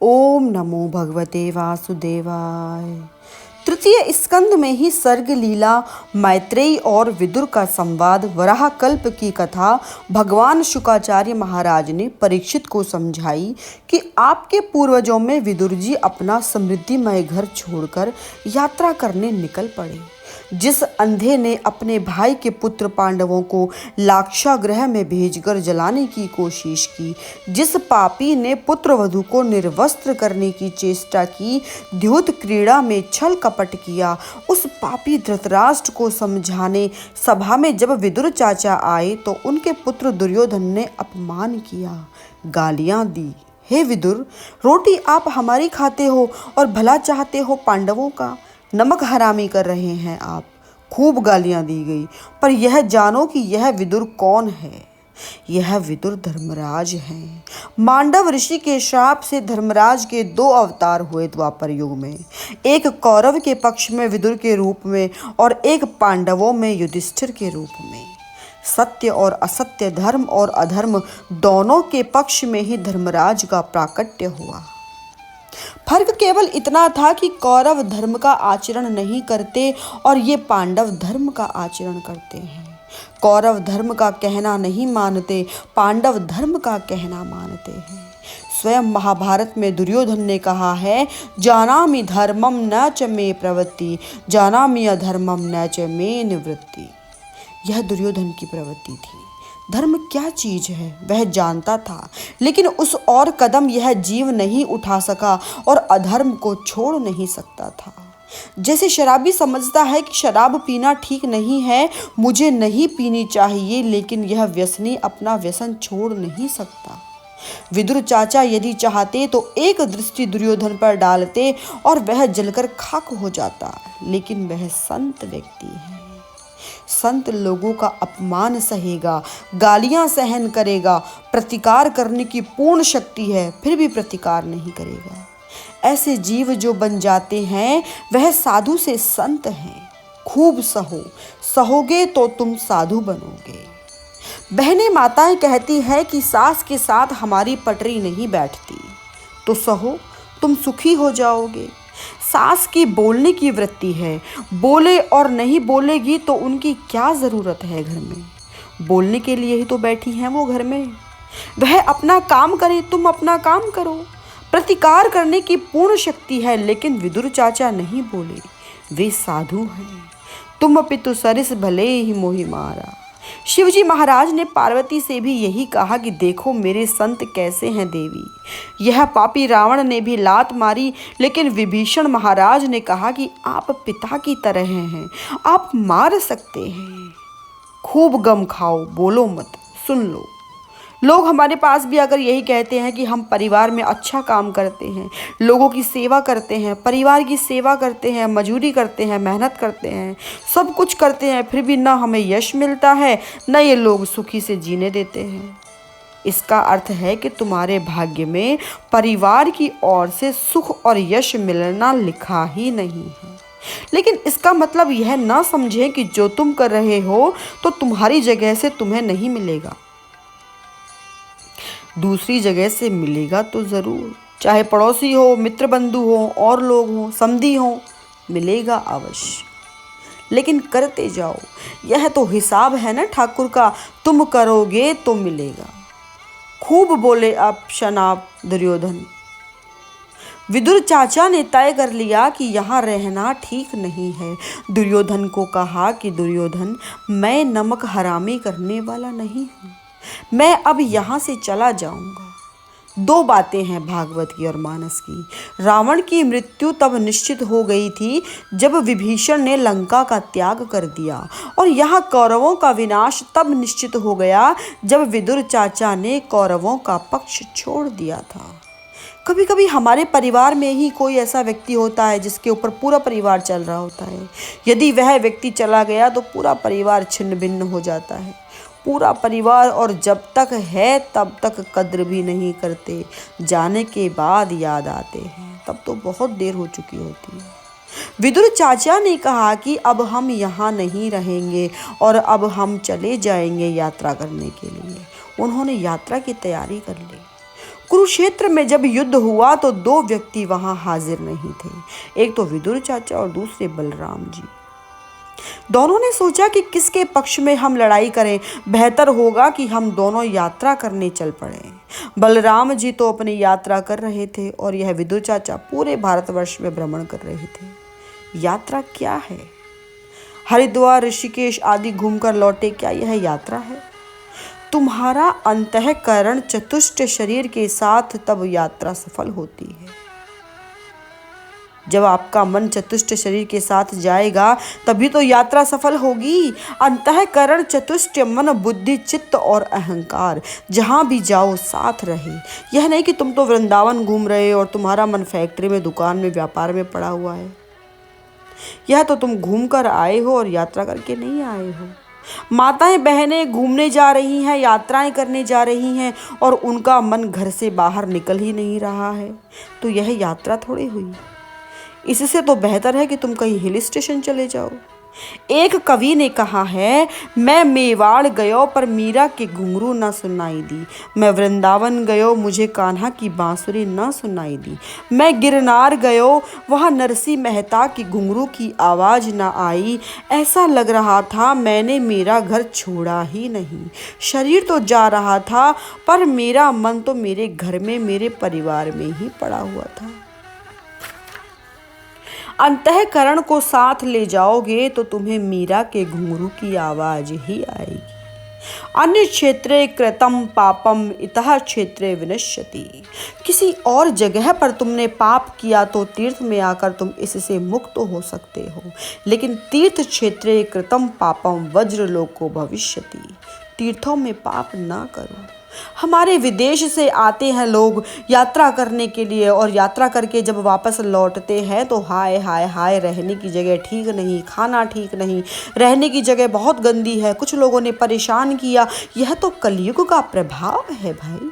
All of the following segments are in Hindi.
ओम नमो भगवते वासुदेवाय। तृतीय स्कंद में ही सर्ग लीला, मैत्रेयी और विदुर का संवाद, वराह कल्प की कथा भगवान शुकाचार्य महाराज ने परीक्षित को समझाई कि आपके पूर्वजों में विदुर जी अपना समृद्धिमय घर छोड़कर यात्रा करने निकल पड़े। जिस अंधे ने अपने भाई के पुत्र पांडवों को लाक्षागृह में भेजकर जलाने की कोशिश की, जिस पापी ने पुत्र वधू को निर्वस्त्र करने की चेष्टा की, द्यूत क्रीड़ा में छल कपट किया, उस पापी धृतराष्ट्र को समझाने सभा में जब विदुर चाचा आए तो उनके पुत्र दुर्योधन ने अपमान किया, गालियां दी। हे विदुर, रोटी आप हमारी खाते हो और भला चाहते हो पांडवों का, नमक हरामी कर रहे हैं आप। खूब गालियां दी गई, पर यह जानो कि यह विदुर कौन है। यह विदुर धर्मराज हैं। मांडव ऋषि के श्राप से धर्मराज के 2 अवतार हुए द्वापर युग में, एक कौरव के पक्ष में विदुर के रूप में और एक पांडवों में युधिष्ठिर के रूप में। सत्य और असत्य, धर्म और अधर्म दोनों के पक्ष में ही धर्मराज का प्राकट्य हुआ। फर्क केवल इतना था कि कौरव धर्म का आचरण नहीं करते और ये पांडव धर्म का आचरण करते हैं। कौरव धर्म का कहना नहीं मानते, पांडव धर्म का कहना मानते हैं। स्वयं महाभारत में दुर्योधन ने कहा है, जानामि धर्मम न च मे प्रवृत्ति, जानामि अधर्मम न च मे निवृत्ति। यह दुर्योधन की प्रवृत्ति थी। धर्म क्या चीज है वह जानता था, लेकिन उस और कदम यह जीव नहीं उठा सका और अधर्म को छोड़ नहीं सकता था। जैसे शराबी समझता है कि शराब पीना ठीक नहीं है, मुझे नहीं पीनी चाहिए, लेकिन यह व्यसनी अपना व्यसन छोड़ नहीं सकता। विदुर चाचा यदि चाहते तो एक दृष्टि दुर्योधन पर डालते और वह जलकर खाक हो जाता, लेकिन वह संत व्यक्ति है। संत लोगों का अपमान सहेगा, गालियां सहन करेगा, प्रतिकार करने की पूर्ण शक्ति है, फिर भी प्रतिकार नहीं करेगा। ऐसे जीव जो बन जाते हैं वह साधु से संत हैं। खूब सहो, सहोगे तो तुम साधु बनोगे। बहनें माताएं कहती हैं कि सास के साथ हमारी पटरी नहीं बैठती, तो सहो, तुम सुखी हो जाओगे। सास की बोलने की वृत्ति है, बोले और नहीं बोलेगी तो उनकी क्या ज़रूरत है घर में। बोलने के लिए ही तो बैठी हैं वो घर में। वह अपना काम करे, तुम अपना काम करो। प्रतिकार करने की पूर्ण शक्ति है, लेकिन विदुर चाचा नहीं बोले, वे साधु हैं। तुम पितु सरिस भले ही मोहि मारा। शिवजी महाराज ने पार्वती से भी यही कहा कि देखो मेरे संत कैसे हैं देवी। यह पापी रावण ने भी लात मारी, लेकिन विभीषण महाराज ने कहा कि आप पिता की तरह हैं, आप मार सकते हैं। खूब गम खाओ, बोलो मत, सुन लो। लोग हमारे पास भी अगर यही कहते हैं कि हम परिवार में अच्छा काम करते हैं, लोगों की सेवा करते हैं, परिवार की सेवा करते हैं, मजदूरी करते हैं, मेहनत करते हैं, सब कुछ करते हैं, फिर भी ना हमें यश मिलता है, न ये लोग सुखी से जीने देते हैं, इसका अर्थ है कि तुम्हारे भाग्य में परिवार की ओर से सुख और यश मिलना लिखा ही नहीं है। लेकिन इसका मतलब यह ना समझें कि जो तुम कर रहे हो तो तुम्हारी जगह से तुम्हें नहीं मिलेगा, दूसरी जगह से मिलेगा तो ज़रूर। चाहे पड़ोसी हो, मित्र बंधु हो, और लोग हों, समधी हो, मिलेगा अवश्य। लेकिन करते जाओ, यह तो हिसाब है ना ठाकुर का, तुम करोगे तो मिलेगा। खूब बोले अब शनाब दुर्योधन। विदुर चाचा ने तय कर लिया कि यहाँ रहना ठीक नहीं है। दुर्योधन को कहा कि दुर्योधन, मैं नमक हरामी करने वाला नहीं हूँ, मैं अब यहाँ से चला जाऊंगा। 2 बातें हैं भागवत की और मानस की। रावण की मृत्यु तब निश्चित हो गई थी जब विभीषण ने लंका का त्याग कर दिया, और यहाँ कौरवों का विनाश तब निश्चित हो गया जब विदुर चाचा ने कौरवों का पक्ष छोड़ दिया था। कभी कभी हमारे परिवार में ही कोई ऐसा व्यक्ति होता है जिसके ऊपर पूरा परिवार चल रहा होता है। यदि वह व्यक्ति चला गया तो पूरा परिवार छिन्न भिन्न हो जाता है, पूरा परिवार, और जब तक है तब तक कद्र भी नहीं करते, जाने के बाद याद आते हैं, तब तो बहुत देर हो चुकी होती है। विदुर चाचा ने कहा कि अब हम यहाँ नहीं रहेंगे और अब हम चले जाएंगे यात्रा करने के लिए। उन्होंने यात्रा की तैयारी कर ली। कुरुक्षेत्र में जब युद्ध हुआ तो दो व्यक्ति वहां हाजिर नहीं थे, एक तो विदुर चाचा और दूसरे बलराम जी। दोनों ने सोचा कि किसके पक्ष में हम लड़ाई करें, बेहतर होगा कि हम दोनों यात्रा करने चल पड़े। बलराम जी तो अपनी यात्रा कर रहे थे और यह विदुर चाचा पूरे भारतवर्ष में भ्रमण कर रहे थे। यात्रा क्या है? हरिद्वार, ऋषिकेश आदि घूमकर लौटे, क्या यह यात्रा है? तुम्हारा अंतःकरण चतुष्ट शरीर के साथ तब यात्रा सफल होती है। जब आपका मन चतुष्ट शरीर के साथ जाएगा तभी तो यात्रा सफल होगी। अंतःकरण चतुष्ट मन, बुद्धि, चित्त और अहंकार जहां भी जाओ साथ रहे। यह नहीं कि तुम तो वृंदावन घूम रहे हो और तुम्हारा मन फैक्ट्री में, दुकान में, व्यापार में पड़ा हुआ है। यह तो तुम घूम कर आए हो और यात्रा करके नहीं आए हो। माताएं बहनें घूमने जा रही हैं, यात्राएं करने जा रही हैं और उनका मन घर से बाहर निकल ही नहीं रहा है, तो यह यात्रा थोड़ी हुई। इससे तो बेहतर है कि तुम कहीं हिल स्टेशन चले जाओ। एक कवि ने कहा है, मैं मेवाड़ गयो पर मीरा के घुंघरू न सुनाई दी। मैं वृंदावन गयो मुझे कान्हा की बांसुरी न सुनाई दी। मैं गिरनार गयो वहाँ नरसी मेहता की घुंघरू की आवाज़ न आई। ऐसा लग रहा था मैंने मेरा घर छोड़ा ही नहीं। शरीर तो जा रहा था पर मेरा मन तो मेरे घर में, मेरे परिवार में ही पड़ा हुआ था। अंतःकरण को साथ ले जाओगे तो तुम्हें मीरा के घुंघरू की आवाज ही आएगी। अन्य क्षेत्रे कृतम पापम इतः क्षेत्रे विनश्यति। किसी और जगह पर तुमने पाप किया तो तीर्थ में आकर तुम इससे मुक्त हो सकते हो, लेकिन तीर्थ क्षेत्रे कृतम पापम वज्रलोको भविष्यति। तीर्थों में पाप ना करो। हमारे विदेश से आते हैं लोग यात्रा करने के लिए और यात्रा करके जब वापस लौटते हैं तो हाय हाय हाय, रहने की जगह ठीक नहीं, खाना ठीक नहीं, रहने की जगह बहुत गंदी है, कुछ लोगों ने परेशान किया। यह तो कलयुग का प्रभाव है भाई,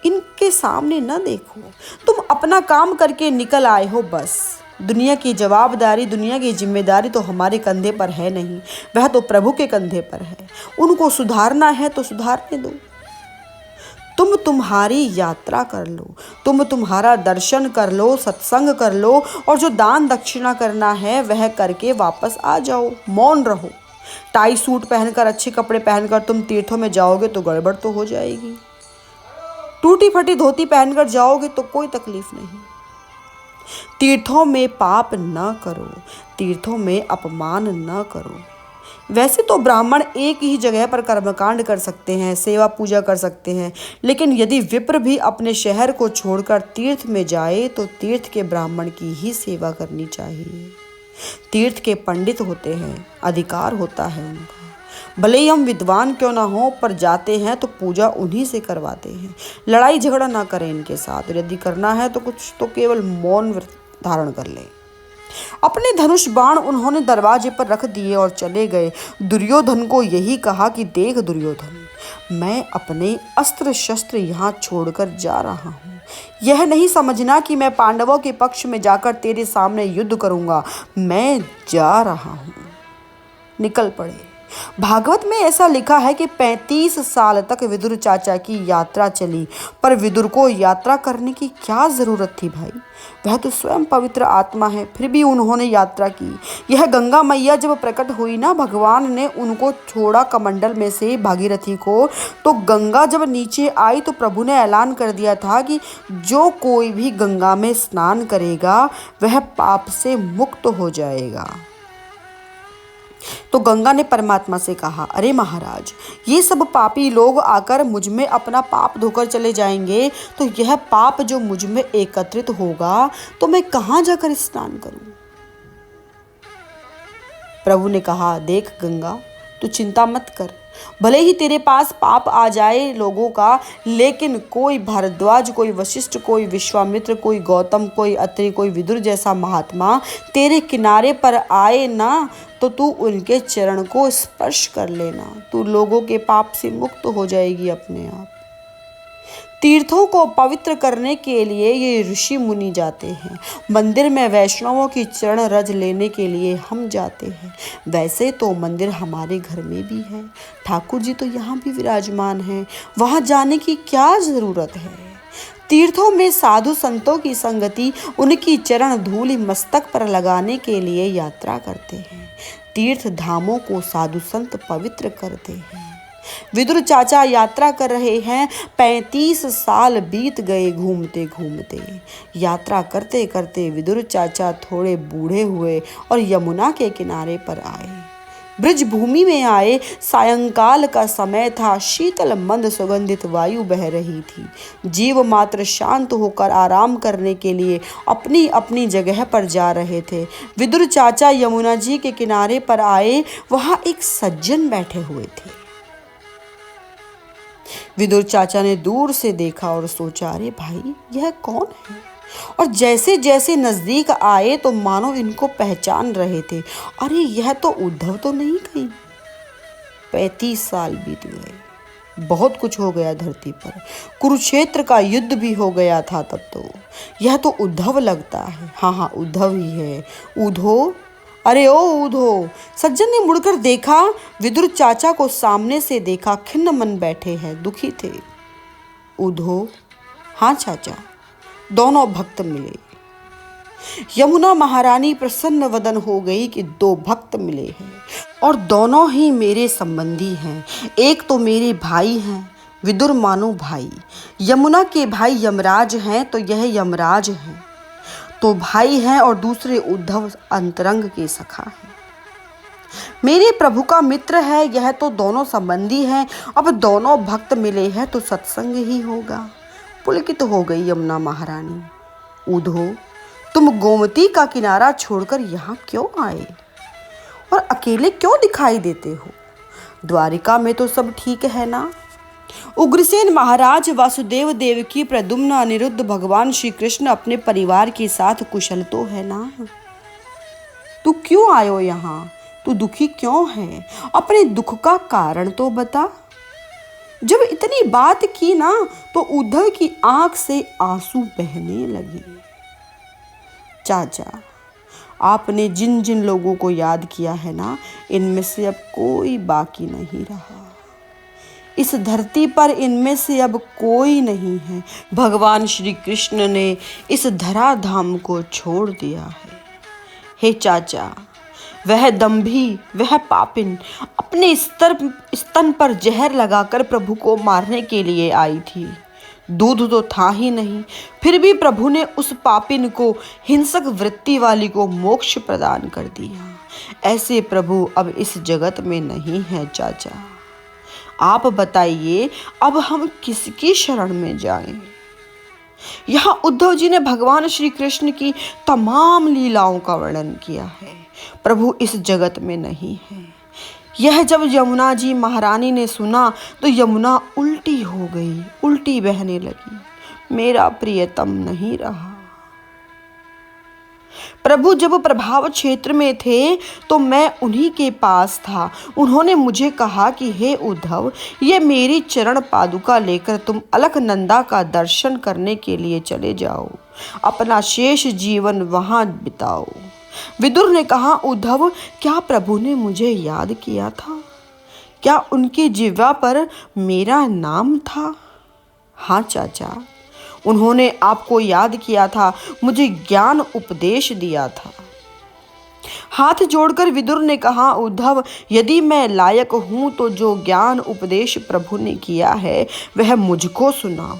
इनके सामने न देखो। तुम अपना काम करके निकल आए हो बस। दुनिया की जवाबदारी, दुनिया की जिम्मेदारी तो हमारे कंधे पर है नहीं, वह तो प्रभु के कंधे पर है। उनको सुधारना है तो सुधारने दो। तुम तुम्हारी यात्रा कर लो, तुम तुम्हारा दर्शन कर लो, सत्संग कर लो और जो दान दक्षिणा करना है वह करके वापस आ जाओ। मौन रहो। टाई सूट पहनकर, अच्छे कपड़े पहनकर तुम तीर्थों में जाओगे तो गड़बड़ तो हो जाएगी। टूटी फटी धोती पहनकर जाओगे तो कोई तकलीफ नहीं। तीर्थों में पाप न करो, तीर्थों में अपमान न करो। वैसे तो ब्राह्मण एक ही जगह पर कर्मकांड कर सकते हैं, सेवा पूजा कर सकते हैं, लेकिन यदि विप्र भी अपने शहर को छोड़कर तीर्थ में जाए तो तीर्थ के ब्राह्मण की ही सेवा करनी चाहिए। तीर्थ के पंडित होते हैं, अधिकार होता है उनका। भले ही हम विद्वान क्यों ना हो, पर जाते हैं तो पूजा उन्हीं से करवाते हैं। लड़ाई झगड़ा ना करें इनके साथ, और यदि करना है तो कुछ तो केवल मौन धारण कर लें। अपने धनुष बाण उन्होंने दरवाजे पर रख दिए और चले गए। दुर्योधन को यही कहा कि देख दुर्योधन, मैं अपने अस्त्र शस्त्र यहाँ छोड़कर जा रहा हूँ। यह नहीं समझना कि मैं पांडवों के पक्ष में जाकर तेरे सामने युद्ध करूँगा। मैं जा रहा हूँ। निकल पड़े। भागवत में ऐसा लिखा है कि 35 साल तक विदुर चाचा की यात्रा चली, पर विदुर को यात्रा करने की क्या जरूरत थी भाई? वह तो स्वयं पवित्र आत्मा है, फिर भी उन्होंने यात्रा की। यह गंगा मैया जब प्रकट हुई ना, भगवान ने उनको छोड़ा कमंडल में से, भागीरथी को, तो गंगा जब नीचे आई तो प्रभु ने ऐलान कर दिया था कि जो कोई भी गंगा में स्नान करेगा वह पाप से मुक्त हो जाएगा। तो गंगा ने परमात्मा से कहा, अरे महाराज, ये सब पापी लोग आकर मुझ में अपना पाप धोकर चले जाएंगे, तो यह पाप जो मुझ में एकत्रित होगा तो मैं कहाँ जाकर स्नान करूं? प्रभु ने कहा, देख गंगा, तू चिंता मत कर। भले ही तेरे पास पाप आ जाए लोगों का, लेकिन कोई भारद्वाज, कोई वशिष्ठ, कोई विश्वामित्र, कोई गौतम, कोई अत्रि, कोई विदुर जैसा महात्मा तेरे किनारे पर आए ना, तो तू उनके चरण को स्पर्श कर लेना। तू लोगों के पाप से मुक्त हो जाएगी अपने आप। तीर्थों को पवित्र करने के लिए ये ऋषि मुनि जाते हैं। मंदिर में वैष्णवों की चरण रज लेने के लिए हम जाते हैं। वैसे तो मंदिर हमारे घर में भी है, ठाकुर जी तो यहाँ भी विराजमान हैं, वहाँ जाने की क्या ज़रूरत है? तीर्थों में साधु संतों की संगति उनकी चरण धूलि मस्तक पर लगाने के लिए यात्रा करते हैं। तीर्थ धामों को साधु संत पवित्र करते हैं। विदुर चाचा यात्रा कर रहे हैं। 35 साल बीत गए घूमते घूमते। यात्रा करते करते विदुर चाचा थोड़े बूढ़े हुए और यमुना के किनारे पर आए। ब्रज भूमि में आए। सायंकाल का समय था। शीतल मंद सुगंधित वायु बह रही थी। जीव मात्र शांत होकर आराम करने के लिए अपनी अपनी जगह पर जा रहे थे। विदुर चाचा यमुना जी के किनारे पर आए। वहां एक सज्जन बैठे हुए थे। विदुर चाचा ने दूर से देखा और सोचा, अरे भाई यह कौन है? और जैसे जैसे नजदीक आए तो मानो इनको पहचान रहे थे। अरे यह तो उद्धव तो नहीं कहीं? 35 साल बीत गए। बहुत कुछ हो गया धरती पर। कुरुक्षेत्र का युद्ध भी हो गया था तब तो। यह तो उद्धव लगता है। हाँ उद्धव ही है। उद्धव, अरे ओ उद्धव। सज्जन ने मुड़कर देखा। विदुर चाचा को सामने से देखा। खिन्न मन बैठे हैं, दुखी थे। उद्धव, हाँ चाचा। दोनों भक्त मिले। यमुना महारानी प्रसन्न वदन हो गई कि 2 भक्त मिले हैं और दोनों ही मेरे संबंधी हैं। एक तो मेरे भाई हैं, विदुर मानो भाई। यमुना के भाई यमराज हैं तो यह यमराज हैं तो भाई हैं, और दूसरे उद्धव अंतरंग के सखा हैं। मेरे प्रभु का मित्र है। यह तो दोनों संबंधी हैं। अब दोनों भक्त मिले हैं तो सत्संग ही होगा। पुलकित हो गई यमुना महारानी। उद्धव, तुम गोमती का किनारा छोड़कर यहाँ क्यों आए और अकेले क्यों दिखाई देते हो? द्वारिका में तो सब ठीक है ना? उग्रसेन महाराज, वासुदेव, देवकी, प्रद्युम्न, अनिरुद्ध, भगवान श्री कृष्ण अपने परिवार के साथ कुशल तो है ना? तू क्यों आयो यहाँ? तू दुखी क्यों है? अपने दुख का कारण तो बता। जब इतनी बात की ना तो उद्धव की आंख से आंसू बहने लगे। चाचा, आपने जिन जिन लोगों को याद किया है ना, इनमें से अब कोई बाकी नहीं रहा। इस धरती पर इनमें से अब कोई नहीं है। भगवान श्री कृष्ण ने इस धराधाम को छोड़ दिया है। हे चाचा, वह दंभी, वह पापिन अपने स्तन पर जहर लगाकर प्रभु को मारने के लिए आई थी। दूध तो था ही नहीं, फिर भी प्रभु ने उस पापिन को, हिंसक वृत्ति वाली को मोक्ष प्रदान कर दिया। ऐसे प्रभु अब इस जगत में नहीं है। चाचा, आप बताइए अब हम किसकी शरण में जाएं? यहाँ उद्धव जी ने भगवान श्री कृष्ण की तमाम लीलाओं का वर्णन किया है। प्रभु इस जगत में नहीं है। यह जब यमुना जी महारानी ने सुना तो यमुना उल्टी हो गई, उल्टी बहने लगी। मेरा प्रियतम नहीं रहा। प्रभु जब प्रभाव क्षेत्र में थे तो मैं उन्हीं के पास था। उन्होंने मुझे कहा कि हे उद्धव, ये मेरी चरण पादुका लेकर तुम अलकनंदा का दर्शन करने के लिए चले जाओ। अपना शेष जीवन वहां बिताओ। विदुर ने कहा, उद्धव, क्या प्रभु ने मुझे याद किया था? क्या उनकी जिह्वा पर मेरा नाम था? हाँ चाचा, उन्होंने आपको याद किया था, मुझे ज्ञान उपदेश दिया था। हाथ जोड़कर विदुर ने कहा, उद्धव, यदि मैं लायक हूं तो जो ज्ञान उपदेश प्रभु ने किया है वह मुझको सुनाओ।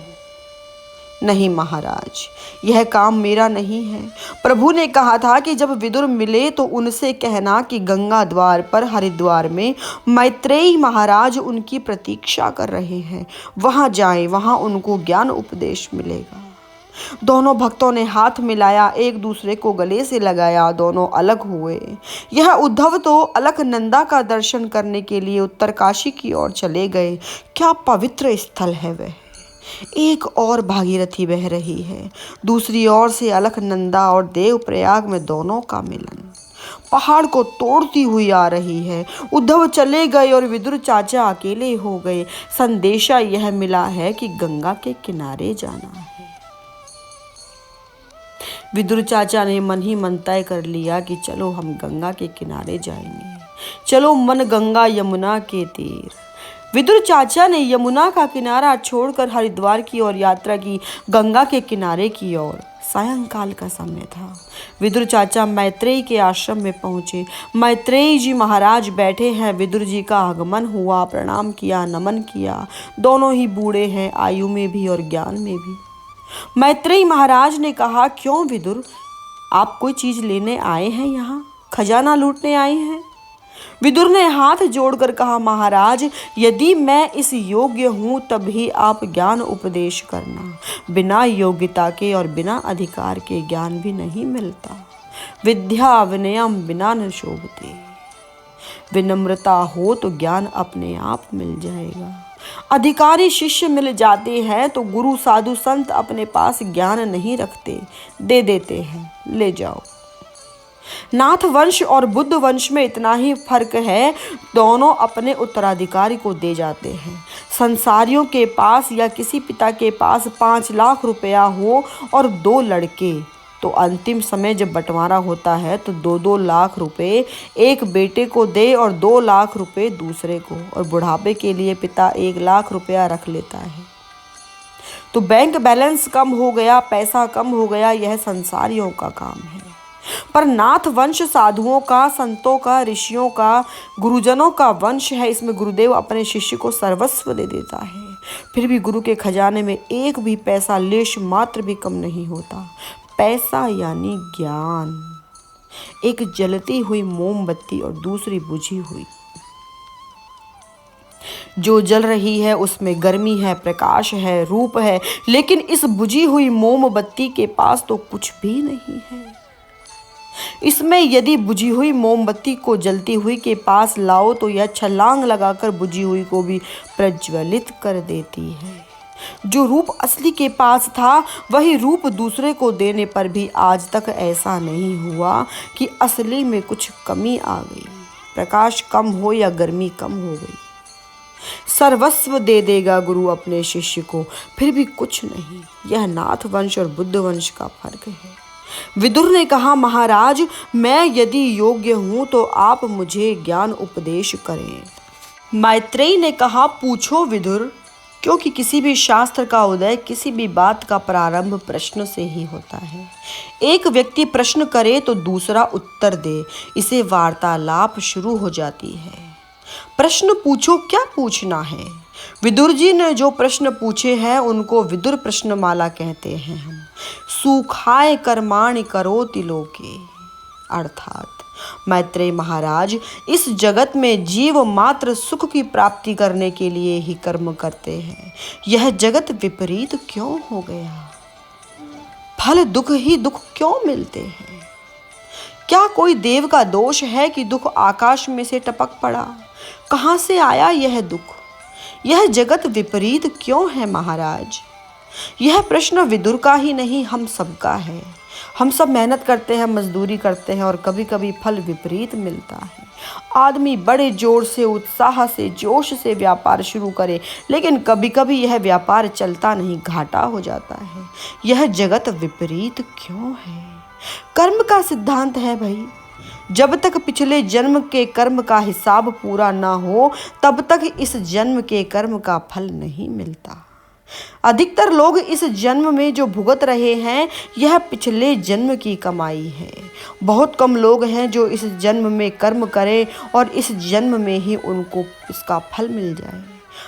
नहीं महाराज, यह काम मेरा नहीं है। प्रभु ने कहा था कि जब विदुर मिले तो उनसे कहना कि गंगा द्वार पर हरिद्वार में मैत्रेयी महाराज उनकी प्रतीक्षा कर रहे हैं। वहां जाएं, वहां उनको ज्ञान उपदेश मिलेगा। दोनों भक्तों ने हाथ मिलाया, एक दूसरे को गले से लगाया, दोनों अलग हुए। यह उद्धव तो अलकनंदा का दर्शन करने के लिए उत्तरकाशी की ओर चले गए। क्या पवित्र स्थल है वह। एक और भागीरथी बह रही है, दूसरी ओर से अलकनंदा और देवप्रयाग में दोनों का मिलन पहाड़ को तोड़ती हुई आ रही है। उद्धव चले गए और विदुर चाचा अकेले हो गए। संदेशा यह मिला है कि गंगा के किनारे जाना है। विदुर चाचा ने मन ही मन तय कर लिया कि चलो हम गंगा के किनारे जाएंगे। चलो मन गंगा यमुना के तीर। विदुर चाचा ने यमुना का किनारा छोड़कर हरिद्वार की ओर यात्रा की, गंगा के किनारे की ओर। सायंकाल का समय था। विदुर चाचा मैत्रेयी के आश्रम में पहुंचे। मैत्रेयी जी महाराज बैठे हैं। विदुर जी का आगमन हुआ, प्रणाम किया, नमन किया। दोनों ही बूढ़े हैं, आयु में भी और ज्ञान में भी। मैत्रेयी महाराज ने कहा, क्यों विदुर, आप कोई चीज लेने आए हैं? यहाँ खजाना लूटने आए हैं? विदुर ने हाथ जोड़कर कहा, महाराज, यदि मैं इस योग्य हूँ तभी आप ज्ञान उपदेश करना। बिना योग्यता के और बिना अधिकार के ज्ञान भी नहीं मिलता। विद्या विनयम बिना न शोभते। विनम्रता हो तो ज्ञान अपने आप मिल जाएगा। अधिकारी शिष्य मिल जाते हैं तो गुरु साधु संत अपने पास ज्ञान नहीं रखते, दे देते हैं, ले जाओ। नाथ वंश और बुद्ध वंश में इतना ही फर्क है, दोनों अपने उत्तराधिकारी को दे जाते हैं। संसारियों के पास या किसी पिता के पास 5 लाख रुपया हो और 2 लड़के, तो अंतिम समय जब बंटवारा होता है तो 2-2 लाख रुपए एक बेटे को दे और 2 लाख रुपए दूसरे को, और बुढ़ापे के लिए पिता 1 लाख रुपया रख लेता है। तो बैंक बैलेंस कम हो गया, पैसा कम हो गया, यह संसारियों का काम है। पर नाथ वंश साधुओं का, संतों का, ऋषियों का, गुरुजनों का वंश है। इसमें गुरुदेव अपने शिष्य को सर्वस्व दे देता है, फिर भी गुरु के खजाने में एक भी पैसा लेश मात्र भी कम नहीं होता। पैसा यानी ज्ञान, एक जलती हुई मोमबत्ती और दूसरी बुझी हुई। जो जल रही है उसमें गर्मी है, प्रकाश है, रूप है, लेकिन इस बुझी हुई मोमबत्ती के पास तो कुछ भी नहीं है। इसमें यदि बुझी हुई मोमबत्ती को जलती हुई के पास लाओ तो यह छलांग लगाकर बुझी हुई को भी प्रज्वलित कर देती है। जो रूप असली के पास था वही रूप दूसरे को देने पर भी आज तक ऐसा नहीं हुआ कि असली में कुछ कमी आ गई, प्रकाश कम हो या गर्मी कम हो गई। सर्वस्व दे देगा गुरु अपने शिष्य को, फिर भी कुछ नहीं। यह नाथ वंश और बुद्ध वंश का फर्क है। विदुर ने कहा, महाराज, मैं यदि योग्य हूं तो आप मुझे ज्ञान उपदेश करें। मैत्रेयी ने कहा, पूछो विदुर, क्योंकि किसी भी शास्त्र का उदय, किसी भी बात का प्रारंभ प्रश्न से ही होता है। एक व्यक्ति प्रश्न करे तो दूसरा उत्तर दे, इसे वार्तालाप शुरू हो जाती है। प्रश्न पूछो, क्या पूछना है? विदुर जी ने जो प्रश्न पूछे हैं उनको विदुर प्रश्नमाला कहते हैं हम। सुखाय कर्माणि करोति लोके, अर्थात मैत्रेय महाराज इस जगत में जीव मात्र सुख की प्राप्ति करने के लिए ही कर्म करते हैं। यह जगत विपरीत क्यों हो गया? फल दुख ही दुख क्यों मिलते हैं? क्या कोई देव का दोष है कि दुख आकाश में से टपक पड़ा? कहाँ से आया यह दुख? यह जगत विपरीत क्यों है महाराज? यह प्रश्न विदुर का ही नहीं, हम सबका है। हम सब मेहनत करते हैं, मजदूरी करते हैं और कभी कभी फल विपरीत मिलता है। आदमी बड़े जोर से, उत्साह से, जोश से व्यापार शुरू करे, लेकिन कभी कभी यह व्यापार चलता नहीं, घाटा हो जाता है। यह जगत विपरीत क्यों है? कर्म का सिद्धांत है भाई। जब तक पिछले जन्म के कर्म का हिसाब पूरा ना हो तब तक इस जन्म के कर्म का फल नहीं मिलता। अधिकतर लोग इस जन्म में जो भुगत रहे हैं यह पिछले जन्म की कमाई है। बहुत कम लोग हैं जो इस जन्म में कर्म करें और इस जन्म में ही उनको इसका फल मिल जाए।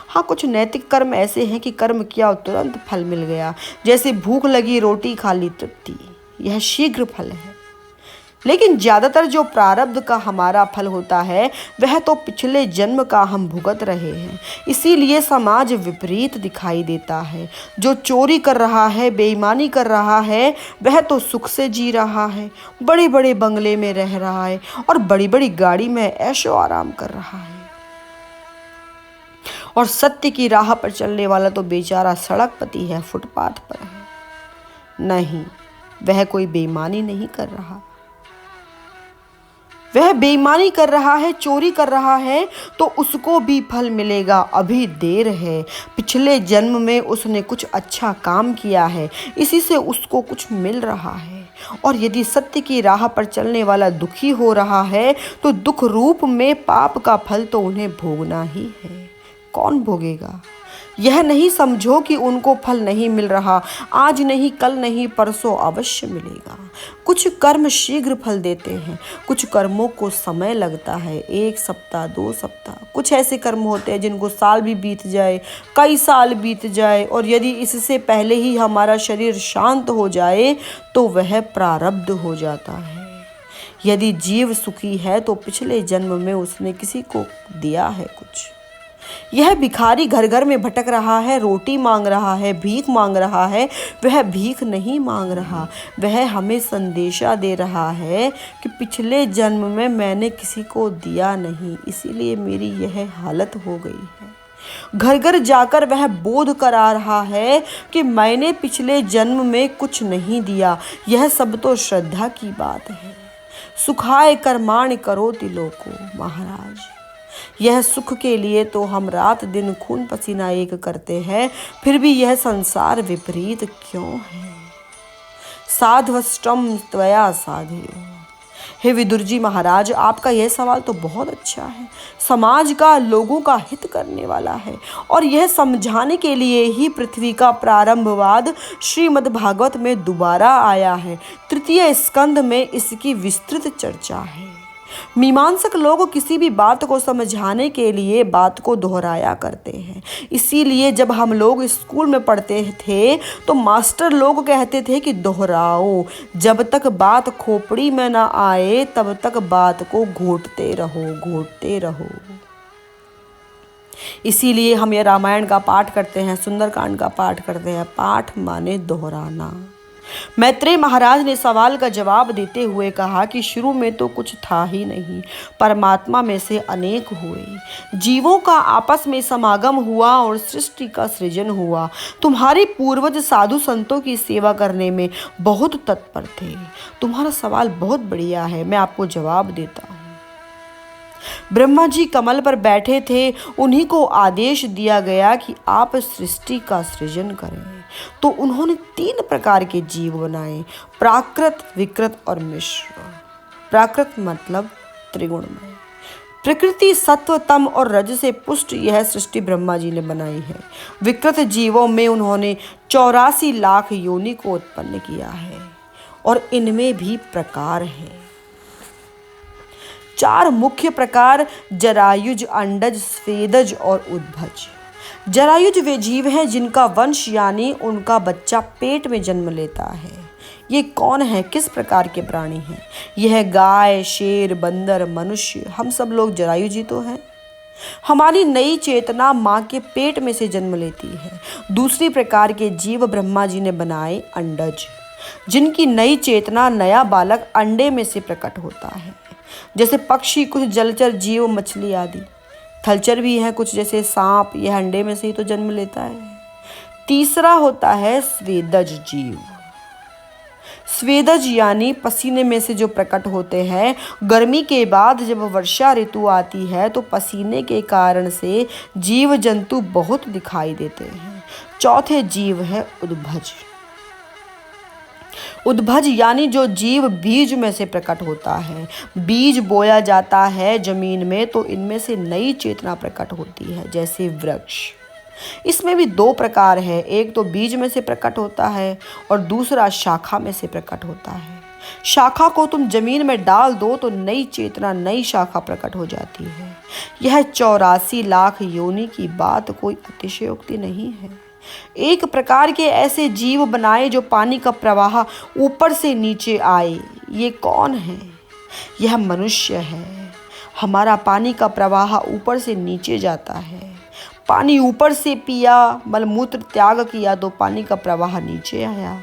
हाँ, कुछ नैतिक कर्म ऐसे हैं कि कर्म किया और तुरंत फल मिल गया, जैसे भूख लगी रोटी खा ली तृप्ति, यह शीघ्र फल है। लेकिन ज़्यादातर जो प्रारब्ध का हमारा फल होता है वह तो पिछले जन्म का हम भुगत रहे हैं। इसीलिए समाज विपरीत दिखाई देता है। जो चोरी कर रहा है, बेईमानी कर रहा है, वह तो सुख से जी रहा है, बड़े बड़े बंगले में रह रहा है और बड़ी बड़ी गाड़ी में ऐशो आराम कर रहा है। और सत्य की राह पर चलने वाला तो बेचारा सड़कपति है, फुटपाथ पर है। नहीं, वह कोई बेईमानी नहीं कर रहा। वह बेईमानी कर रहा है, चोरी कर रहा है तो उसको भी फल मिलेगा, अभी देर है। पिछले जन्म में उसने कुछ अच्छा काम किया है, इसी से उसको कुछ मिल रहा है। और यदि सत्य की राह पर चलने वाला दुखी हो रहा है तो दुख रूप में पाप का फल तो उन्हें भोगना ही है। कौन भोगेगा? यह नहीं समझो कि उनको फल नहीं मिल रहा, आज नहीं, कल नहीं, परसों अवश्य मिलेगा। कुछ कर्म शीघ्र फल देते हैं, कुछ कर्मों को समय लगता है, 1 सप्ताह, 2 सप्ताह। कुछ ऐसे कर्म होते हैं जिनको साल भी बीत जाए, कई साल बीत जाए, और यदि इससे पहले ही हमारा शरीर शांत हो जाए तो वह प्रारब्ध हो जाता है। यदि जीव सुखी है तो पिछले जन्म में उसने किसी को दिया है कुछ। यह भिखारी घर घर में भटक रहा है, रोटी मांग रहा है, भीख मांग रहा है। वह भीख नहीं मांग रहा, वह हमें संदेशा दे रहा है कि पिछले जन्म में मैंने किसी को दिया नहीं, इसीलिए मेरी यह हालत हो गई है। घर घर जाकर वह बोध करा रहा है कि मैंने पिछले जन्म में कुछ नहीं दिया। यह सब तो श्रद्धा की बात है। सुखाय कर्माणि करोति लोको महाराज। यह सुख के लिए तो हम रात दिन खून पसीना एक करते हैं, फिर भी यह संसार विपरीत क्यों है? साध्वष्टम त्वया साधेयो। हे विदुर जी महाराज, आपका यह सवाल तो बहुत अच्छा है, समाज का, लोगों का हित करने वाला है, और यह समझाने के लिए ही पृथ्वी का प्रारंभवाद श्रीमद् भागवत में दोबारा आया है। 3 स्कंद में इसकी विस्तृत चर्चा है। मीमांसक लोग किसी भी बात को समझाने के लिए बात को दोहराया करते हैं। इसीलिए जब हम लोग स्कूल में पढ़ते थे तो मास्टर लोग कहते थे कि दोहराओ, जब तक बात खोपड़ी में ना आए तब तक बात को घोटते रहो, घोटते रहो। इसीलिए हम ये रामायण का पाठ करते हैं, सुंदरकांड का पाठ करते हैं। पाठ माने दोहराना। मैत्रेय महाराज ने सवाल का जवाब देते हुए कहा कि शुरू में तो कुछ था ही नहीं, परमात्मा में से अनेक हुए, जीवों का आपस में समागम हुआ और सृष्टि का सृजन हुआ। तुम्हारे पूर्वज साधु संतों की सेवा करने में बहुत तत्पर थे। तुम्हारा सवाल बहुत बढ़िया है, मैं आपको जवाब देता हूँ। ब्रह्मा जी कमल पर बैठे थे, उन्हीं को आदेश दिया गया कि आप सृष्टि का सृजन करें। तो उन्होंने 3 प्रकार के जीव बनाए, प्राकृत, विकृत और मिश्र। प्राकृत मतलब त्रिगुणमय। प्रकृति सत्व, तम और रज से पुष्ट यह सृष्टि ब्रह्मा जी ने बनाई है। विकृत जीवों में उन्होंने 84 लाख योनि को उत्पन्न किया है, और इनमें भी प्रकार हैं। 4 मुख्य प्रकार, जरायुज, अंडज, स्वेदज और उद्भज। जरायुज वे जीव हैं जिनका वंश यानी उनका बच्चा पेट में जन्म लेता है। ये कौन है, किस प्रकार के प्राणी हैं? यह गाय, शेर, बंदर, मनुष्य, हम सब लोग जरायुज ही तो हैं। हमारी नई चेतना माँ के पेट में से जन्म लेती है। दूसरी प्रकार के जीव ब्रह्मा जी ने बनाए अंडज, जिनकी नई चेतना, नया बालक अंडे में से प्रकट होता है। जैसे पक्षी, कुछ जलचर जीव, मछली आदि। थलचर भी है कुछ, जैसे सांप, यह अंडे में से ही तो जन्म लेता है। तीसरा होता है स्वेदज जीव। स्वेदज यानी पसीने में से जो प्रकट होते हैं। गर्मी के बाद जब वर्षा ऋतु आती है तो पसीने के कारण से जीव जंतु बहुत दिखाई देते हैं। चौथे जीव है उद्भज। उद्भज यानी जो जीव बीज में से प्रकट होता है। बीज बोया जाता है जमीन में तो इनमें से नई चेतना प्रकट होती है, जैसे वृक्ष। इसमें भी 2 प्रकार है, एक तो बीज में से प्रकट होता है और दूसरा शाखा में से प्रकट होता है। शाखा को तुम जमीन में डाल दो तो नई चेतना, नई शाखा प्रकट हो जाती है। यह 84 लाख योनि की बात कोई अतिशयोक्ति नहीं है। एक प्रकार के ऐसे जीव बनाए जो पानी का प्रवाह ऊपर से नीचे आए। ये कौन है? यह मनुष्य है। हमारा पानी का प्रवाह ऊपर से नीचे जाता है। पानी ऊपर से पिया, मलमूत्र त्याग किया तो पानी का प्रवाह नीचे आया।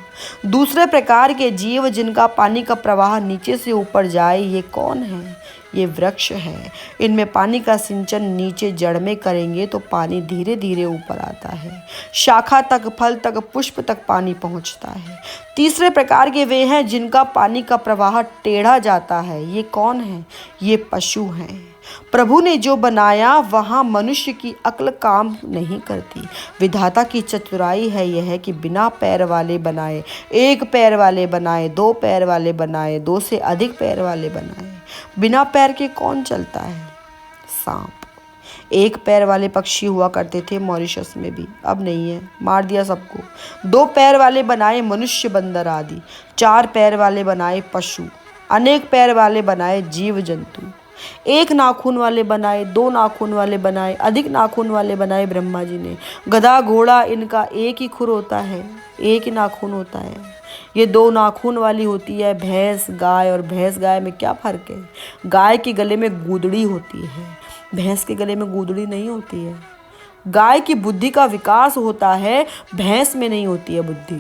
दूसरे प्रकार के जीव जिनका पानी का प्रवाह नीचे से ऊपर जाए, ये कौन है? ये वृक्ष है। इनमें पानी का सिंचन नीचे जड़ में करेंगे तो पानी धीरे धीरे ऊपर आता है। शाखा तक, फल तक, पुष्प तक पानी पहुंचता है। तीसरे प्रकार के वे हैं जिनका पानी का प्रवाह टेढ़ा जाता है। ये कौन है? ये पशु हैं। प्रभु ने जो बनाया वहाँ मनुष्य की अक्ल काम नहीं करती। विधाता की चतुराई है यह कि बिना पैर वाले बनाए, 1 पैर वाले बनाए, 2 पैर वाले बनाए, 2 से अधिक पैर वाले बनाए। बिना पैर के कौन चलता है? सांप। एक पैर वाले पक्षी हुआ करते थे मॉरिशस में भी, अब नहीं है, मार दिया सबको। दो पैर वाले बनाए मनुष्य बंदर आदि, चार पैर वाले बनाए पशु, अनेक पैर वाले बनाए जीव जंतु, एक नाखून वाले बनाए, दो नाखून वाले बनाए, अधिक नाखून वाले बनाए ब्रह्मा जी ने। गधा घोड़ा इनका एक ही खुर होता है, एक ही नाखून होता है। ये दो नाखून वाली होती है भैंस गाय, और भैंस गाय में क्या फर्क है? गाय के गले में गूदड़ी होती है, भैंस के गले में गूदड़ी नहीं होती है। गाय की बुद्धि का विकास होता है, भैंस में नहीं होती है बुद्धि।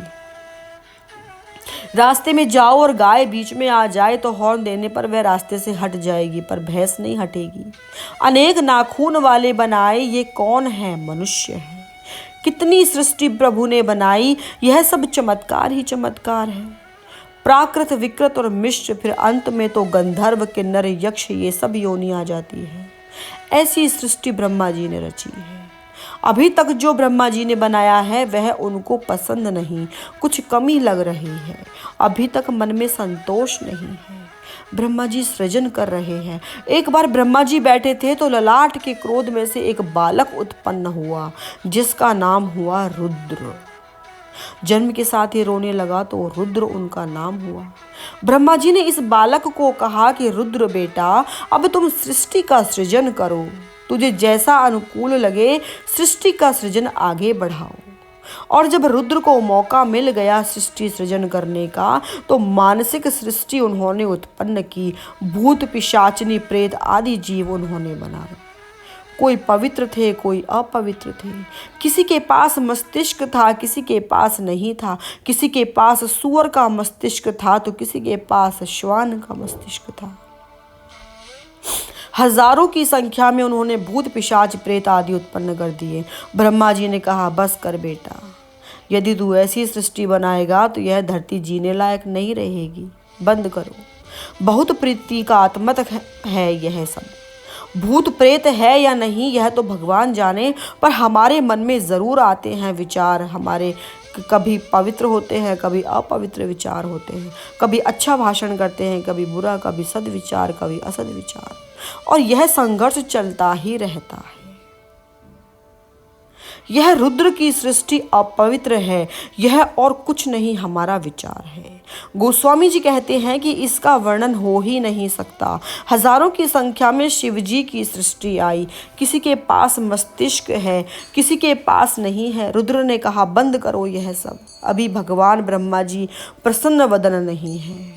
रास्ते में जाओ और गाय बीच में आ जाए तो हॉर्न देने पर वह रास्ते से हट जाएगी, पर भैंस नहीं हटेगी। अनेक नाखून वाले बनाए, ये कौन है? मनुष्य है। कितनी सृष्टि प्रभु ने बनाई, यह सब चमत्कार ही चमत्कार है। प्राकृत विकृत और मिश्र, फिर अंत में तो गंधर्व किन्नर यक्ष ये सब योनि आ जाती है। ऐसी सृष्टि ब्रह्मा जी ने रची है। अभी तक जो ब्रह्मा जी ने बनाया है वह उनको पसंद नहीं, कुछ कमी लग रही है, अभी तक मन में संतोष नहीं है। ब्रह्मा जी सृजन कर रहे हैं। एक बार ब्रह्मा जी बैठे थे तो ललाट के क्रोध में से एक बालक उत्पन्न हुआ, जिसका नाम हुआ रुद्र। जन्म के साथ ही रोने लगा तो रुद्र उनका नाम हुआ। ब्रह्मा जी ने इस बालक को कहा कि रुद्र बेटा, अब तुम सृष्टि का सृजन करो, तुझे जैसा अनुकूल लगे सृष्टि का सृजन आगे बढ़ाओ। और जब रुद्र को मौका मिल गया सृष्टि सृजन करने का, तो मानसिक सृष्टि उन्होंने उत्पन्न की। भूत पिशाचनी प्रेत आदि जीव उन्होंने बनाए। कोई पवित्र थे, कोई अपवित्र थे। किसी के पास मस्तिष्क था, किसी के पास नहीं था। किसी के पास सूअर का मस्तिष्क था तो किसी के पास श्वान का मस्तिष्क था। हजारों की संख्या में उन्होंने भूत पिशाच प्रेत आदि उत्पन्न कर दिए। ब्रह्मा जी ने कहा, बस कर बेटा, यदि तू ऐसी सृष्टि बनाएगा तो यह धरती जीने लायक नहीं रहेगी, बंद करो। बहुत प्रतीकात्मक है यह सब। भूत प्रेत है या नहीं यह तो भगवान जाने, पर हमारे मन में जरूर आते हैं विचार। हमारे कभी पवित्र होते हैं, कभी अपवित्र विचार होते हैं। कभी अच्छा भाषण करते हैं, कभी बुरा, कभी सद्विचार, कभी असद्विचार, और यह संघर्ष चलता ही रहता है। यह रुद्र की सृष्टि अपवित्र है, यह और कुछ नहीं हमारा विचार है। गोस्वामी जी कहते हैं कि इसका वर्णन हो ही नहीं सकता। हजारों की संख्या में शिव जी की सृष्टि आई। किसी के पास मस्तिष्क है, किसी के पास नहीं है। रुद्र ने कहा, बंद करो यह सब। अभी भगवान ब्रह्मा जी प्रसन्न वदन नहीं है।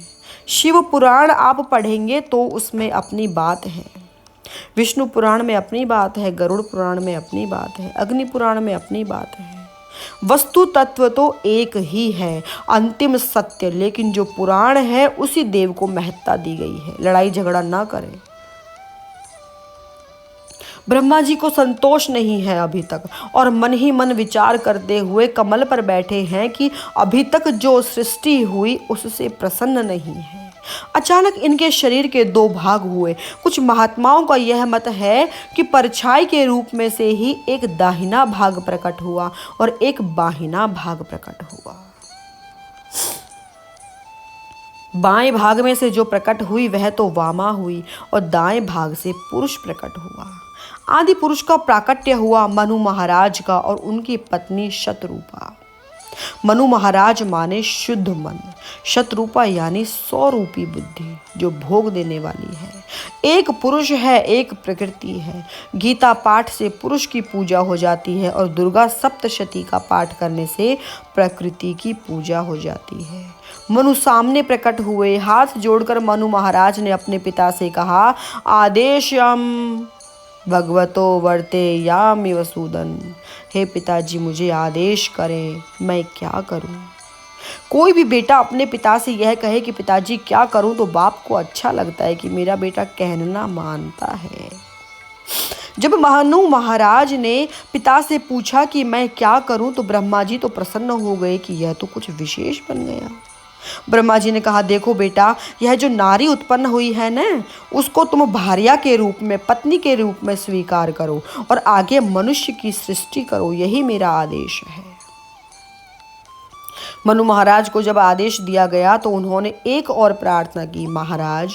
शिव पुराण आप पढ़ेंगे तो उसमें अपनी बात है, विष्णु पुराण में अपनी बात है, गरुड़ पुराण में अपनी बात है, अग्नि पुराण में अपनी बात है। वस्तु तत्व तो एक ही है, अंतिम सत्य, लेकिन जो पुराण है उसी देव को महत्ता दी गई है। लड़ाई झगड़ा ना करें। ब्रह्मा जी को संतोष नहीं है अभी तक, और मन ही मन विचार करते हुए कमल पर बैठे हैं कि अभी तक जो सृष्टि हुई उससे प्रसन्न नहीं है। अचानक इनके शरीर के दो भाग हुए। कुछ महात्माओं का यह मत है कि परछाई के रूप में से ही एक दाहिना भाग प्रकट हुआ और एक बाहिना भाग प्रकट हुआ। बाएं भाग में से जो प्रकट हुई वह तो वामा हुई, और दाएं भाग से पुरुष प्रकट हुआ। आदि पुरुष का प्राकट्य हुआ मनु महाराज का और उनकी पत्नी शतरूपा। मनु महाराज माने शुद्ध मन, शतरूपा यानी 100 रूपी बुद्धि जो भोग देने वाली है। एक पुरुष है, एक प्रकृति है। गीता पाठ से पुरुष की पूजा हो जाती है और दुर्गा सप्तशती का पाठ करने से प्रकृति की पूजा हो जाती है। मनु सामने प्रकट हुए। हाथ जोड़कर मनु महाराज ने अपने पिता से कहा, आदेशम भगवतो वर्ते यामि वसूदन। हे पिताजी, मुझे आदेश करें, मैं क्या करूं? कोई भी बेटा अपने पिता से यह कहे कि पिताजी क्या करूं, तो बाप को अच्छा लगता है कि मेरा बेटा कहना मानता है। जब मनु महाराज ने पिता से पूछा कि मैं क्या करूं, तो ब्रह्मा जी तो प्रसन्न हो गए कि यह तो कुछ विशेष बन गया। ब्रह्मा जी ने कहा, देखो बेटा, यह जो नारी उत्पन्न हुई है ना, उसको तुम भार्या के रूप में, पत्नी के रूप में स्वीकार करो और आगे मनुष्य की सृष्टि करो, यही मेरा आदेश है। मनु महाराज को जब आदेश दिया गया तो उन्होंने एक और प्रार्थना की, महाराज,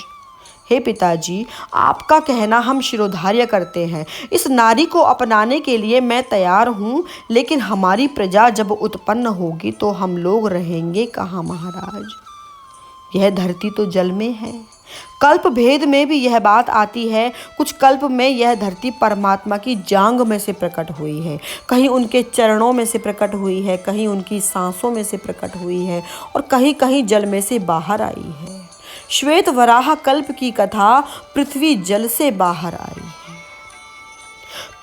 हे पिताजी, आपका कहना हम शिरोधार्य करते हैं। इस नारी को अपनाने के लिए मैं तैयार हूँ, लेकिन हमारी प्रजा जब उत्पन्न होगी तो हम लोग रहेंगे कहाँ महाराज? यह धरती तो जल में है। कल्प भेद में भी यह बात आती है। कुछ कल्प में यह धरती परमात्मा की जांघ में से प्रकट हुई है, कहीं उनके चरणों में से प्रकट हुई है, कहीं उनकी सांसों में से प्रकट हुई है और कहीं कहीं जल में से बाहर आई है। श्वेत वराह कल्प की कथा पृथ्वी जल से बाहर आई है।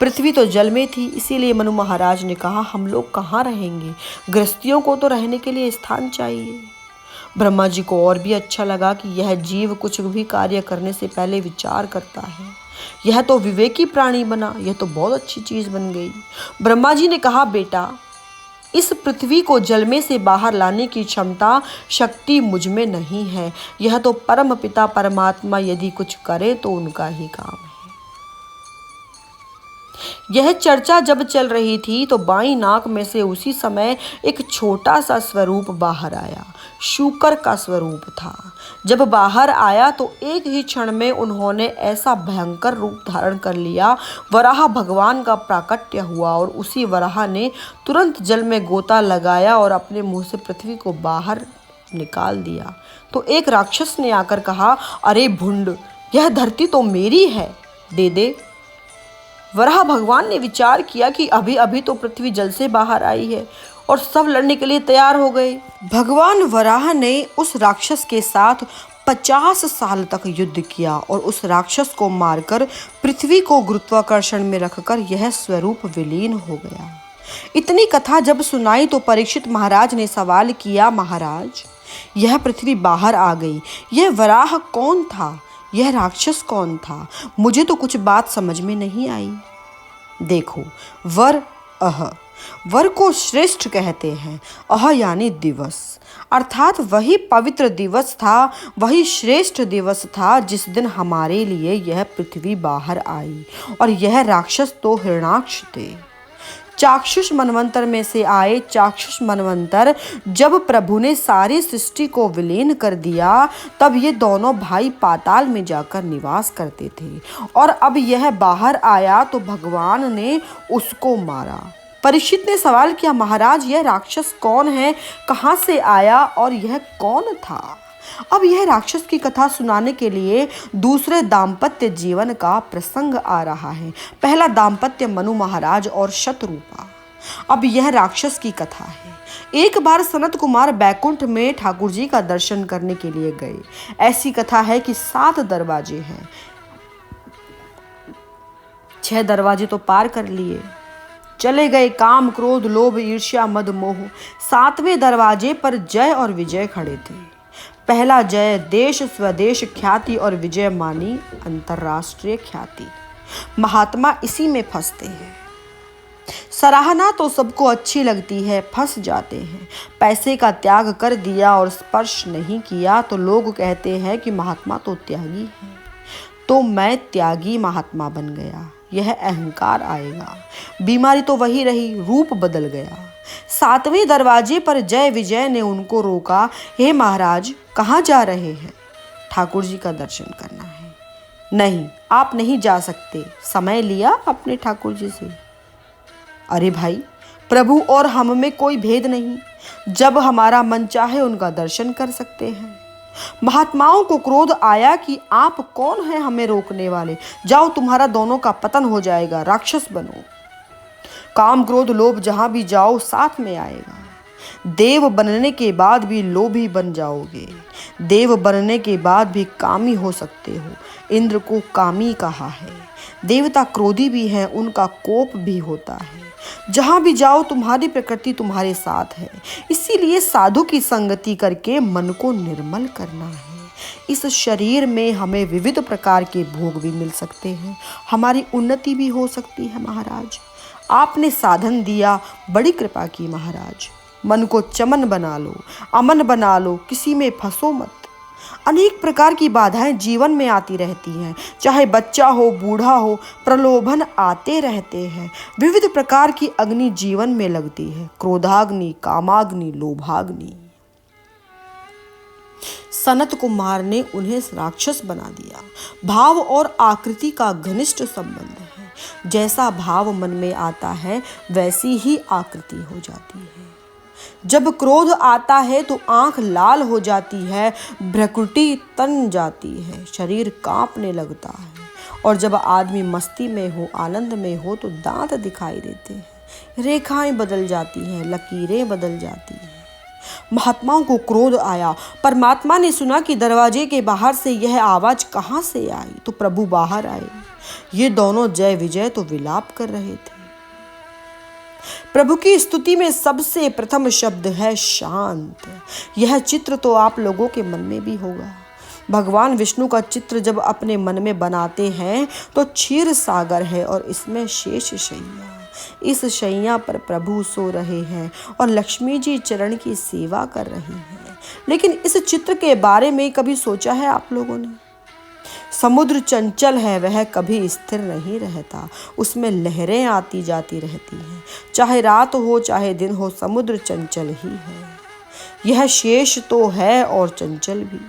पृथ्वी तो जल में थी, इसीलिए मनु महाराज ने कहा हम लोग कहाँ रहेंगे? गृहस्थियों को तो रहने के लिए स्थान चाहिए। ब्रह्मा जी को और भी अच्छा लगा कि यह जीव कुछ भी कार्य करने से पहले विचार करता है। यह तो विवेकी प्राणी बना, यह तो बहुत अच्छी चीज बन गई। ब्रह्मा जी ने कहा बेटा, इस पृथ्वी को जल में से बाहर लाने की क्षमता शक्ति मुझ में नहीं है। यह तो परम पिता परमात्मा यदि कुछ करे तो उनका ही काम है। यह चर्चा जब चल रही थी तो बाईं नाक में से उसी समय एक छोटा सा स्वरूप बाहर आया। शूकर का स्वरूप था। जब बाहर आया तो एक ही क्षण में उन्होंने ऐसा भयंकर रूप धारण कर लिया। वराह भगवान का प्राकट्य हुआ और उसी वराह ने तुरंत जल में गोता लगाया और अपने मुंह से पृथ्वी को बाहर निकाल दिया। तो एक राक्षस ने आकर कहा, अरे भुंड, यह धरती तो मेरी है, दे दे। वराह भगवान ने विचार किया कि अभी अभी तो पृथ्वी जल से बाहर आई है और सब लड़ने के लिए तैयार हो गए। भगवान वराह ने उस राक्षस के साथ 50 साल तक युद्ध किया और उस राक्षस को मारकर पृथ्वी को गुरुत्वाकर्षण में रखकर यह स्वरूप विलीन हो गया। इतनी कथा जब सुनाई तो परीक्षित महाराज ने सवाल किया, महाराज, यह पृथ्वी बाहर आ गई, यह वराह कौन था? यह राक्षस कौन था? मुझे तो कुछ बात समझ में नहीं आई। देखो, वर को श्रेष्ठ कहते हैं। यानी दिवस, अर्थात वही पवित्र दिवस था, वही श्रेष्ठ दिवस था जिस दिन हमारे लिए यह पृथ्वी बाहर आई। और यह राक्षस तो हिरणाक्ष थे। चाक्षुष मनवंतर में से आए। चाक्षुष मनवंतर जब प्रभु ने सारी सृष्टि को विलीन कर दिया तब ये दोनों भाई पाताल में जाकर निवास करते थे और अब यह बाहर आया तो भगवान ने उसको मारा। परीक्षित ने सवाल किया, महाराज, यह राक्षस कौन है, कहाँ से आया और यह कौन था? अब यह राक्षस की कथा सुनाने के लिए दूसरे दाम्पत्य जीवन का प्रसंग आ रहा है। पहला दाम्पत्य मनु महाराज और शतरूपा। अब यह राक्षस की कथा है। एक बार सनत कुमार बैकुंठ में ठाकुर जी का दर्शन करने के लिए गए। ऐसी कथा है कि 7 दरवाजे हैं। 6 दरवाजे तो पार कर लिए, चले गए काम क्रोध लोभ ईर्ष्या मद मोह। 7वें दरवाजे पर जय और विजय खड़े थे। पहला जय देश स्वदेश ख्याति और विजय मानी अंतर्राष्ट्रीय ख्याति। महात्मा इसी में फंसते हैं। सराहना तो सबको अच्छी लगती है, फंस जाते हैं। पैसे का त्याग कर दिया और स्पर्श नहीं किया तो लोग कहते हैं कि महात्मा तो त्यागी है। तो मैं त्यागी महात्मा बन गया, यह अहंकार आएगा। बीमारी तो वही रही, रूप बदल गया। 7वें दरवाजे पर जय विजय ने उनको रोका, हे महाराज, कहाँ जा रहे हैं? ठाकुर जी का दर्शन करना है। नहीं, आप नहीं जा सकते। समय लिया अपने ठाकुर जी से। अरे भाई, प्रभु और हम में कोई भेद नहीं, जब हमारा मन चाहे उनका दर्शन कर सकते हैं। महात्माओं को क्रोध आया कि आप कौन हैं हमें रोकने वाले, जाओ, तुम्हारा दोनों का पतन हो जाएगा, राक्षस बनो। काम क्रोध लोभ जहां भी जाओ साथ में आएगा। देव बनने के बाद भी लोभी बन जाओगे। देव बनने के बाद भी कामी हो सकते हो। इंद्र को कामी कहा है। देवता क्रोधी भी हैं, उनका कोप भी होता है। जहां भी जाओ तुम्हारी प्रकृति तुम्हारे साथ है। इसीलिए साधु की संगति करके मन को निर्मल करना है। इस शरीर में हमें विविध प्रकार के भोग भी मिल सकते हैं, हमारी उन्नति भी हो सकती है। महाराज, आपने साधन दिया, बड़ी कृपा की महाराज। मन को चमन बना लो, अमन बना लो, किसी में फंसो मत। अनेक प्रकार की बाधाएं जीवन में आती रहती हैं, चाहे बच्चा हो बूढ़ा हो, प्रलोभन आते रहते हैं। विविध प्रकार की अग्नि जीवन में लगती है, क्रोधाग्नि, कामाग्नि, लोभाग्नि। सनत कुमार ने उन्हें राक्षस बना दिया। भाव और आकृति का घनिष्ठ संबंध है। जैसा भाव मन में आता है वैसी ही आकृति हो जाती है। जब क्रोध आता है तो आंख लाल हो जाती है, भ्रुकुटी तन जाती है, शरीर कांपने लगता है। और जब आदमी मस्ती में हो, आनंद में हो तो दांत दिखाई देते हैं, रेखाएं बदल जाती हैं, लकीरें बदल जाती हैं। महात्माओं को क्रोध आया। परमात्मा ने सुना कि दरवाजे के बाहर से यह आवाज कहां से आई, तो प्रभु बाहर आए। ये दोनों जय विजय तो विलाप कर रहे थे। प्रभु की स्तुति में सबसे प्रथम शब्द है शांत। यह चित्र तो आप लोगों के मन में भी होगा। भगवान विष्णु का चित्र जब अपने मन में बनाते हैं तो क्षीर सागर है और इसमें शेष शैया। इस शैया पर प्रभु सो रहे हैं और लक्ष्मी जी चरण की सेवा कर रही हैं। लेकिन इस चित्र के बारे में कभी सोचा है आप लोगों ने? समुद्र चंचल है, वह कभी स्थिर नहीं रहता। उसमें लहरें आती जाती रहती हैं। चाहे रात हो चाहे दिन हो, समुद्र चंचल ही है। यह शेष तो है और चंचल भी।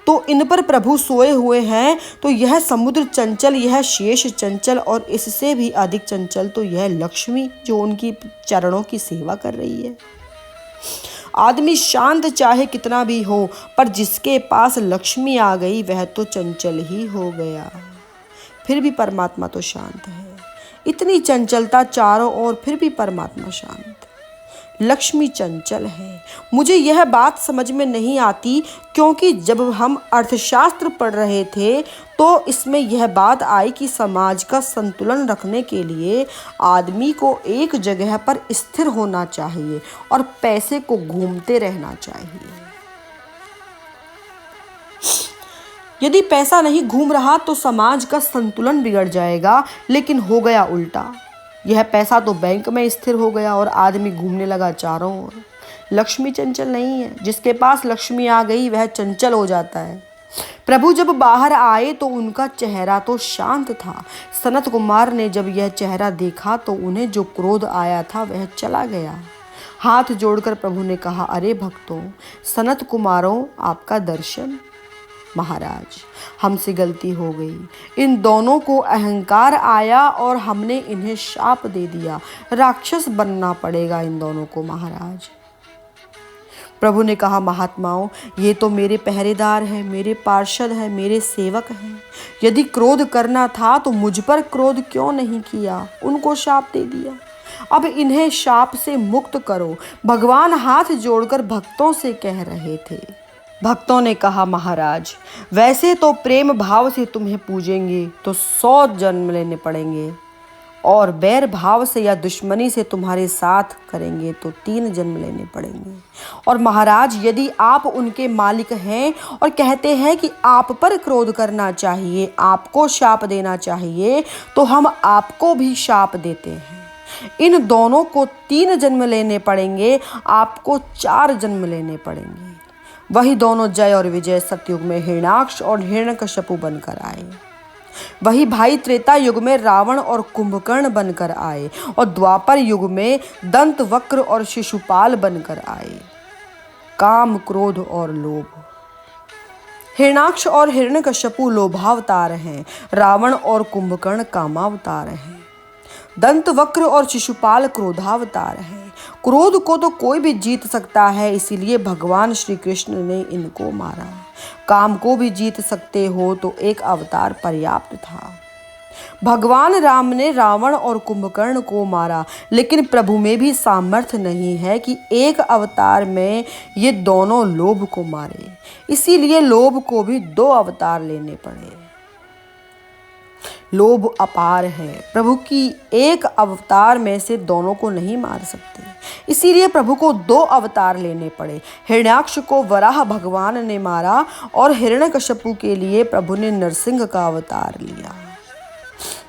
तो इन पर प्रभु सोए हुए हैं। तो यह समुद्र चंचल, यह शेष चंचल और इससे भी अधिक चंचल तो यह लक्ष्मी जो उनकी चरणों की सेवा कर रही है। आदमी शांत चाहे कितना भी हो, पर जिसके पास लक्ष्मी आ गई वह तो चंचल ही हो गया। फिर भी परमात्मा तो शांत है। इतनी चंचलता चारों ओर, फिर भी परमात्मा शांत। लक्ष्मी चंचल है। मुझे यह बात समझ में नहीं आती, क्योंकि जब हम अर्थशास्त्र पढ़ रहे थे तो इसमें यह बात आई कि समाज का संतुलन रखने के लिए आदमी को एक जगह पर स्थिर होना चाहिए और पैसे को घूमते रहना चाहिए। यदि पैसा नहीं घूम रहा तो समाज का संतुलन बिगड़ जाएगा। लेकिन हो गया उल्टा। यह पैसा तो बैंक में स्थिर हो गया और आदमी घूमने लगा चारों ओर। लक्ष्मी चंचल नहीं है। जिसके पास लक्ष्मी आ गई वह चंचल हो जाता है। प्रभु जब बाहर आए तो उनका चेहरा तो शांत था। सनत कुमार ने जब यह चेहरा देखा तो उन्हें जो क्रोध आया था वह चला गया। हाथ जोड़कर प्रभु ने कहा, अरे भक्तों, सनत कुमारों, आपका दर्शन। महाराज, हमसे गलती हो गई। इन दोनों को अहंकार आया और हमने इन्हें शाप दे दिया। राक्षस बनना पड़ेगा इन दोनों को महाराज। प्रभु ने कहा, महात्माओं, ये तो मेरे पहरेदार हैं, मेरे पार्षद हैं, मेरे सेवक हैं। यदि क्रोध करना था तो मुझ पर क्रोध क्यों नहीं किया, उनको शाप दे दिया। अब इन्हें शाप से मुक्त करो। भगवान हाथ जोड़कर भक्तों से कह रहे थे। भक्तों ने कहा, महाराज, वैसे तो प्रेम भाव से तुम्हें पूजेंगे तो 100 जन्म लेने पड़ेंगे, और बैर भाव से या दुश्मनी से तुम्हारे साथ करेंगे तो 3 जन्म लेने पड़ेंगे। और महाराज, यदि आप उनके मालिक हैं और कहते हैं कि आप पर क्रोध करना चाहिए, आपको शाप देना चाहिए, तो हम आपको भी शाप देते हैं। इन दोनों को 3 जन्म लेने पड़ेंगे, आपको 4 जन्म लेने पड़ेंगे। वही दोनों जय और विजय सतयुग में हिरण्याक्ष और हिरण्यकश्यपु बनकर आए। वही भाई त्रेता युग में रावण और कुंभकर्ण बनकर आए और द्वापर युग में दंतवक्र और शिशुपाल बनकर आए। काम, क्रोध और लोभ। हिरण्याक्ष और हिरण्यकश्यपु लोभावतार हैं, रावण और कुंभकर्ण कामावतार हैं, दंतवक्र और शिशुपाल क्रोधावतार हैं। क्रोध को तो कोई भी जीत सकता है, इसीलिए भगवान श्री कृष्ण ने इनको मारा। काम को भी जीत सकते हो तो एक अवतार पर्याप्त था। भगवान राम ने रावण और कुंभकर्ण को मारा, लेकिन प्रभु में भी सामर्थ्य नहीं है कि एक अवतार में ये दोनों लोभ को मारे। इसीलिए लोभ को भी 2 अवतार लेने पड़े। लोभ अपार है, प्रभु की एक अवतार में से दोनों को नहीं मार सकते। इसीलिए प्रभु को 2 अवतार लेने पड़े। हिरण्याक्ष को वराह भगवान ने मारा और हिरण्यकश्यपु के लिए प्रभु ने नरसिंह का अवतार लिया।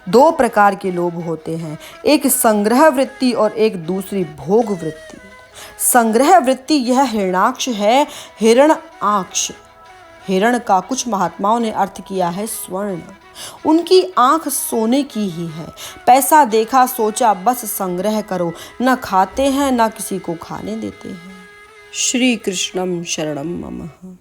2 प्रकार के लोभ होते हैं, एक संग्रह वृत्ति और एक दूसरी भोग वृत्ति। संग्रह वृत्ति यह हिरण्याक्ष है। हिरण्याक्ष, हिरण का कुछ महात्माओं ने अर्थ किया है स्वर्ण। उनकी आंख सोने की ही है। पैसा देखा सोचा बस संग्रह करो, न खाते हैं न किसी को खाने देते हैं। श्री कृष्णम शरणम मम।